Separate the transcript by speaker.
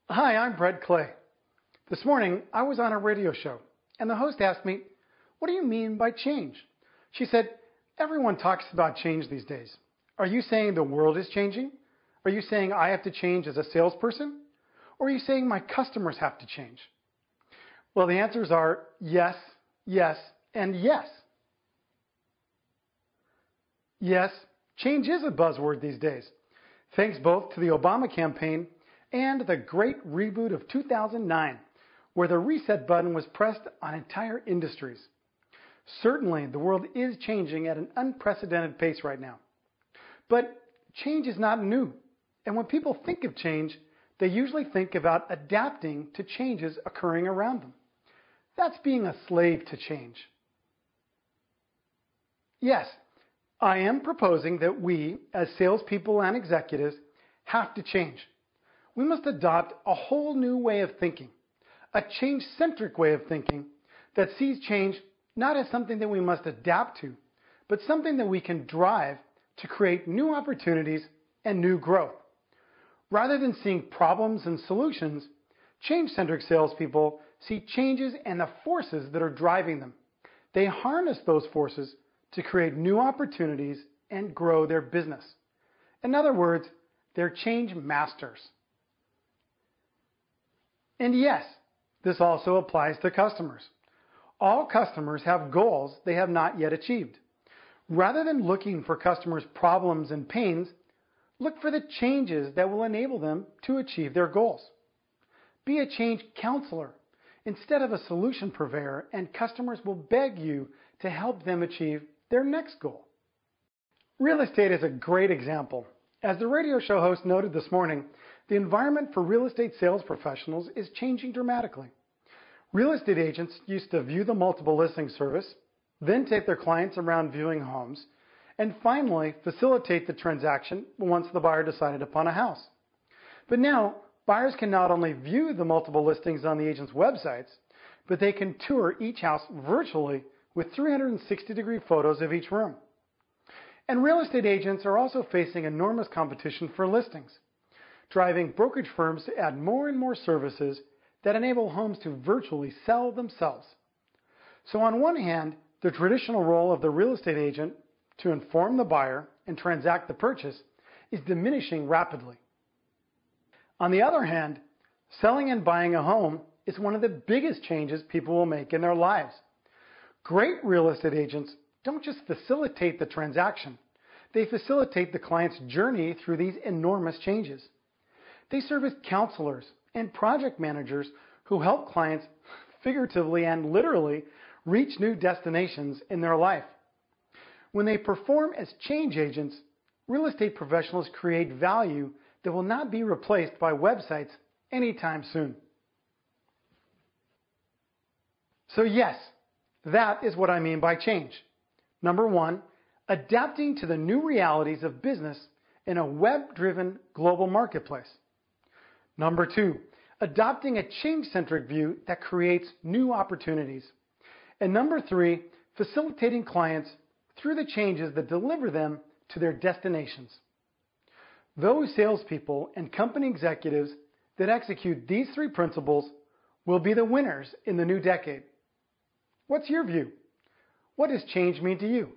Speaker 1: Hi, I'm Brett Clay. This morning, I was on a radio show, and the host asked me, "What do you mean by change?" She said, "Everyone talks about change these days. Are you saying the world is changing? Are you saying I have to change as a salesperson? Or are you saying my customers have to change?" Well, the answers are yes, yes, and yes. Yes, change is a buzzword these days, thanks both to the Obama campaign and the great reboot of 2009, where the reset button was pressed on entire industries. Certainly, the world is changing at an unprecedented pace right now. But change is not new, and when people think of change, they usually think about adapting to changes occurring around them. That's being a slave to change. Yes, I am proposing that we, as salespeople and executives, have to change. We must adopt a whole new way of thinking, a change-centric way of thinking that sees change not as something that we must adapt to, but something that we can drive to create new opportunities and new growth. Rather than seeing problems and solutions, change-centric salespeople see changes and the forces that are driving them. They harness those forces to create new opportunities and grow their business. In other words, they're change masters. And yes, this also applies to customers. All customers have goals they have not yet achieved. Rather than looking for customers' problems and pains, look for the changes that will enable them to achieve their goals. Be a change counselor instead of a solution purveyor, and customers will beg you to help them achieve their next goal. Real estate is a great example. As the radio show host noted this morning, the environment for real estate sales professionals is changing dramatically. Real estate agents used to view the multiple listing service, then take their clients around viewing homes, and finally facilitate the transaction once the buyer decided upon a house. But now, buyers can not only view the multiple listings on the agent's websites, but they can tour each house virtually with 360-degree photos of each room. And real estate agents are also facing enormous competition for listings, driving brokerage firms to add more and more services that enable homes to virtually sell themselves. So on one hand, the traditional role of the real estate agent to inform the buyer and transact the purchase is diminishing rapidly. On the other hand, selling and buying a home is one of the biggest changes people will make in their lives. Great real estate agents don't just facilitate the transaction, they facilitate the client's journey through these enormous changes. They serve as counselors and project managers who help clients figuratively and literally reach new destinations in their life. When they perform as change agents, real estate professionals create value that will not be replaced by websites anytime soon. So yes, that is what I mean by change. Number one, adapting to the new realities of business in a web-driven global marketplace. Number two, adopting a change-centric view that creates new opportunities. And number three, facilitating clients through the changes that deliver them to their destinations. Those salespeople and company executives that execute these three principles will be the winners in the new decade. What's your view? What does change mean to you?